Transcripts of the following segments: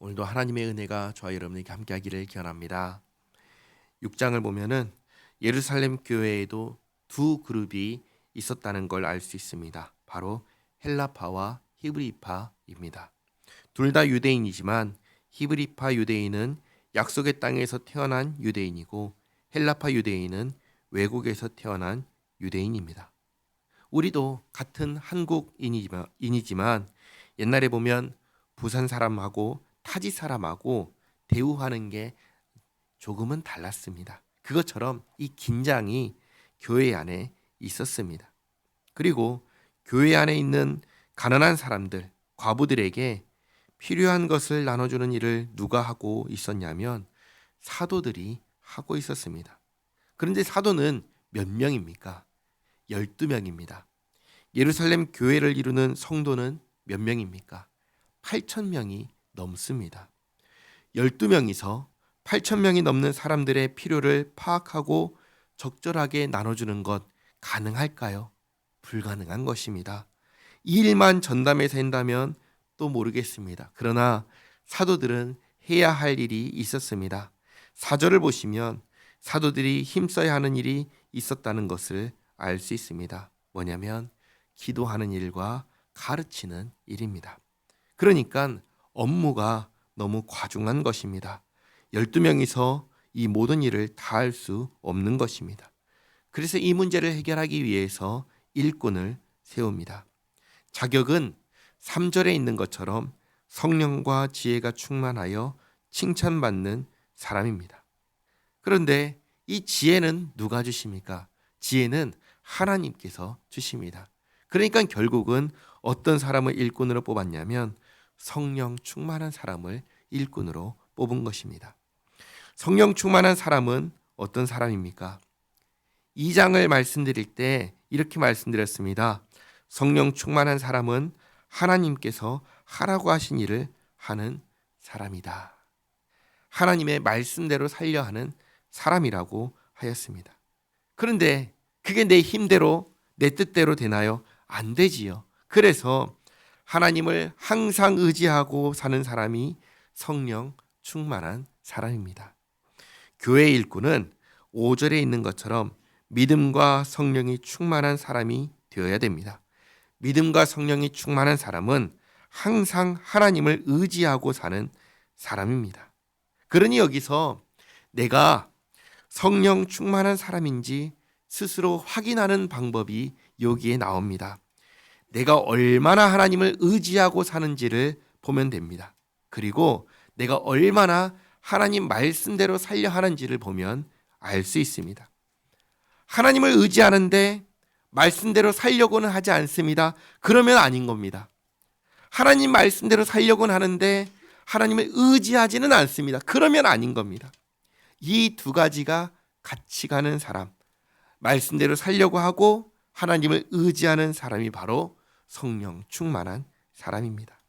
오늘도 하나님의 은혜가 저와 여러분에게 함께하기를 기원합니다. 6장을 보면은 예루살렘 교회에도 두 그룹이 있었다는 걸 알 수 있습니다. 바로 헬라파와 히브리파입니다. 둘 다 유대인이지만 히브리파 유대인은 약속의 땅에서 태어난 유대인이고 헬라파 유대인은 외국에서 태어난 유대인입니다. 우리도 같은 한국인이지만 옛날에 보면 부산 사람하고 타지 사람하고 대우하는 게 조금은 달랐습니다. 그것처럼 이 긴장이 교회 안에 있었습니다. 그리고 교회 안에 있는 가난한 사람들, 과부들에게 필요한 것을 나눠주는 일을 누가 하고 있었냐면 사도들이 하고 있었습니다. 그런데 사도는 몇 명입니까? 12명입니다. 예루살렘 교회를 이루는 성도는 몇 명입니까? 8,000명이 넘습니다. 12명이서 8,000명이 넘는 사람들의 필요를 파악하고 적절하게 나눠주는 것 가능할까요? 불가능한 것입니다. 이 일만 전담해서 한다면 또 모르겠습니다. 그러나 사도들은 해야 할 일이 있었습니다. 4절을 보시면 사도들이 힘써야 하는 일이 있었다는 것을 알 수 있습니다. 뭐냐면 기도하는 일과 가르치는 일입니다. 그러니까 업무가 너무 과중한 것입니다. 12명이서 이 모든 일을 다 할 수 없는 것입니다. 그래서 이 문제를 해결하기 위해서 일꾼을 세웁니다. 자격은 3절에 있는 것처럼 성령과 지혜가 충만하여 칭찬받는 사람입니다. 그런데 이 지혜는 누가 주십니까? 지혜는 하나님께서 주십니다. 그러니까 결국은 어떤 사람을 일꾼으로 뽑았냐면 성령 충만한 사람을 일꾼으로 뽑은 것입니다. 성령 충만한 사람은 어떤 사람입니까? 2장을 말씀드릴 때 이렇게 말씀드렸습니다. 성령 충만한 사람은 하나님께서 하라고 하신 일을 하는 사람이다. 하나님의 말씀대로 살려 하는 사람이라고 하였습니다. 그런데 그게 내 힘대로 내 뜻대로 되나요? 안 되지요. 그래서 하나님을 항상 의지하고 사는 사람이 성령 충만한 사람입니다. 교회 일꾼은 5절에 있는 것처럼 믿음과 성령이 충만한 사람이 되어야 됩니다. 믿음과 성령이 충만한 사람은 항상 하나님을 의지하고 사는 사람입니다. 그러니 여기서 내가 성령 충만한 사람인지 스스로 확인하는 방법이 여기에 나옵니다. 내가 얼마나 하나님을 의지하고 사는지를 보면 됩니다. 그리고 내가 얼마나 하나님 말씀대로 살려 하는지를 보면 알 수 있습니다. 하나님을 의지하는데 말씀대로 살려고는 하지 않습니다. 그러면 아닌 겁니다. 하나님 말씀대로 살려고는 하는데 하나님을 의지하지는 않습니다. 그러면 아닌 겁니다. 이 두 가지가 같이 가는 사람, 말씀대로 살려고 하고 하나님을 의지하는 사람이 바로 성령 충만한 사람입니다.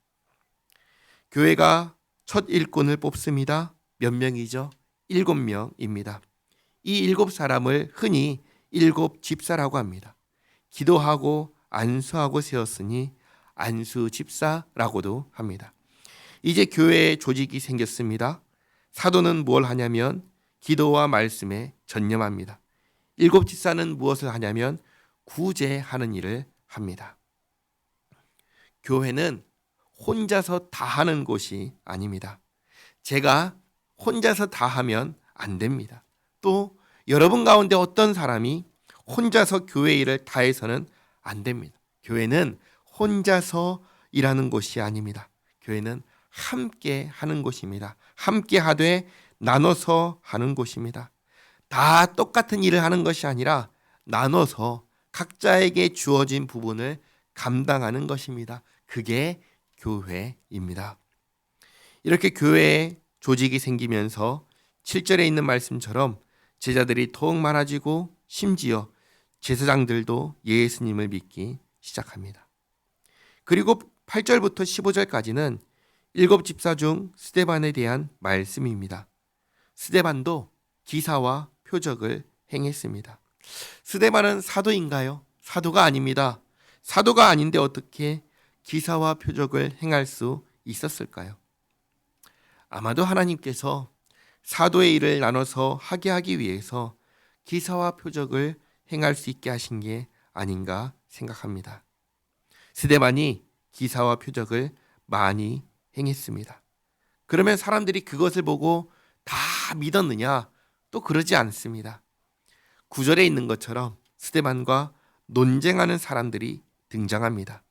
교회가 첫 일꾼을 뽑습니다. 몇 명이죠? 7명입니다. 이 7사람을 흔히 7집사라고 합니다. 기도하고 안수하고 세웠으니 안수집사라고도 합니다. 이제 교회에 조직이 생겼습니다. 사도는 뭘 하냐면 기도와 말씀에 전념합니다. 7집사는 무엇을 하냐면 구제하는 일을 합니다. 교회는 혼자서 다 하는 곳이 아닙니다. 제가 혼자서 다 하면 안 됩니다. 또 여러분 가운데 어떤 사람이 혼자서 교회 일을 다 해서는 안 됩니다. 교회는 혼자서 일하는 곳이 아닙니다. 교회는 함께 하는 곳입니다. 함께 하되 나눠서 하는 곳입니다. 다 똑같은 일을 하는 것이 아니라 나눠서 각자에게 주어진 부분을 감당하는 것입니다. 그게 교회입니다. 이렇게 교회에 조직이 생기면서 7절에 있는 말씀처럼 제자들이 더욱 많아지고 심지어 제사장들도 예수님을 믿기 시작합니다. 그리고 8절부터 15절까지는 7집사 중 스데반에 대한 말씀입니다. 스데반도 기사와 표적을 행했습니다. 스데반은 사도인가요? 사도가 아닙니다. 사도가 아닌데 어떻게 기사와 표적을 행할 수 있었을까요? 아마도 하나님께서 사도의 일을 나눠서 하게 하기 위해서 기사와 표적을 행할 수 있게 하신 게 아닌가 생각합니다. 스데반이 기사와 표적을 많이 행했습니다. 그러면 사람들이 그것을 보고 다 믿었느냐? 또 그러지 않습니다. 9절에 있는 것처럼 스데반과 논쟁하는 사람들이 등장합니다.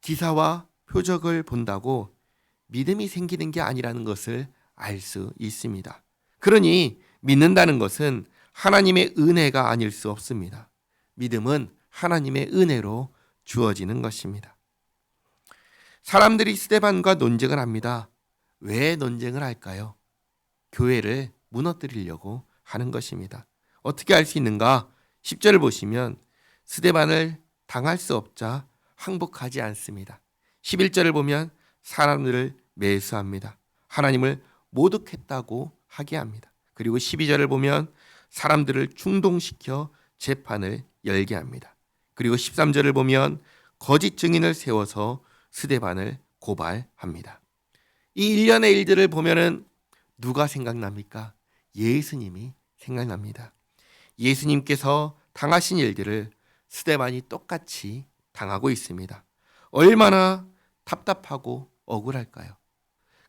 기사와 표적을 본다고 믿음이 생기는 게 아니라는 것을 알 수 있습니다. 그러니 믿는다는 것은 하나님의 은혜가 아닐 수 없습니다. 믿음은 하나님의 은혜로 주어지는 것입니다. 사람들이 스데반과 논쟁을 합니다. 왜 논쟁을 할까요? 교회를 무너뜨리려고 하는 것입니다. 어떻게 알 수 있는가? 10절을 보시면 스데반을 당할 수 없자 항복하지 않습니다. 11절을 보면 사람들을 매수합니다. 하나님을 모독했다고 하게 합니다. 그리고 12절을 보면 사람들을 충동시켜 재판을 열게 합니다. 그리고 13절을 보면 거짓 증인을 세워서 스데반을 고발합니다. 이 일련의 일들을 보면은 누가 생각납니까? 예수님이 생각납니다. 예수님께서 당하신 일들을 스데반이 똑같이 당하고 있습니다. 얼마나 답답하고 억울할까요?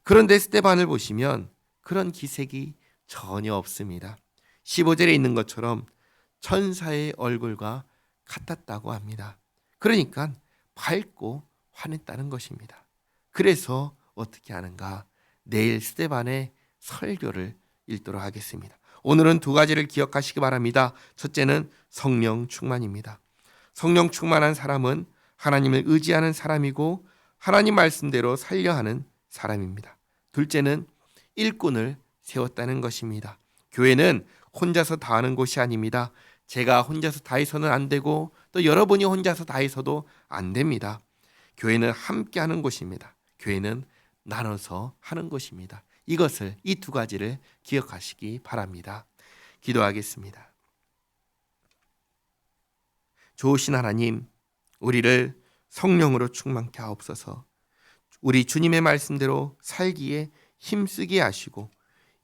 그런데 스데반을 보시면 그런 기색이 전혀 없습니다. 15절에 있는 것처럼 천사의 얼굴과 같았다고 합니다. 그러니까 밝고 환했다는 것입니다. 그래서 어떻게 하는가? 내일 스데반의 설교를 읽도록 하겠습니다. 오늘은 두 가지를 기억하시기 바랍니다. 첫째는 성령 충만입니다. 성령 충만한 사람은 하나님을 의지하는 사람이고 하나님 말씀대로 살려 하는 사람입니다. 둘째는 일꾼을 세웠다는 것입니다. 교회는 혼자서 다 하는 곳이 아닙니다. 제가 혼자서 다 해서는 안 되고 또 여러분이 혼자서 다 해서도 안 됩니다. 교회는 함께 하는 곳입니다. 교회는 나눠서 하는 곳입니다. 이것을, 이 두 가지를 기억하시기 바랍니다. 기도하겠습니다. 좋으신 하나님, 우리를 성령으로 충만케 하옵소서. 우리 주님의 말씀대로 살기에 힘쓰게 하시고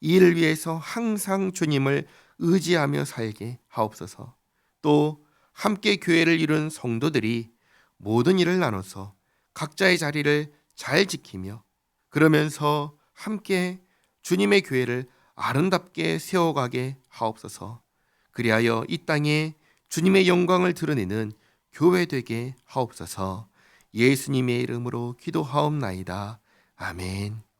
이 일을 위해서 항상 주님을 의지하며 살게 하옵소서. 또 함께 교회를 이룬 성도들이 모든 일을 나눠서 각자의 자리를 잘 지키며 그러면서 함께 주님의 교회를 아름답게 세워가게 하옵소서. 그리하여 이 땅에 주님의 영광을 드러내는 교회 되게 하옵소서. 예수님의 이름으로 기도하옵나이다. 아멘.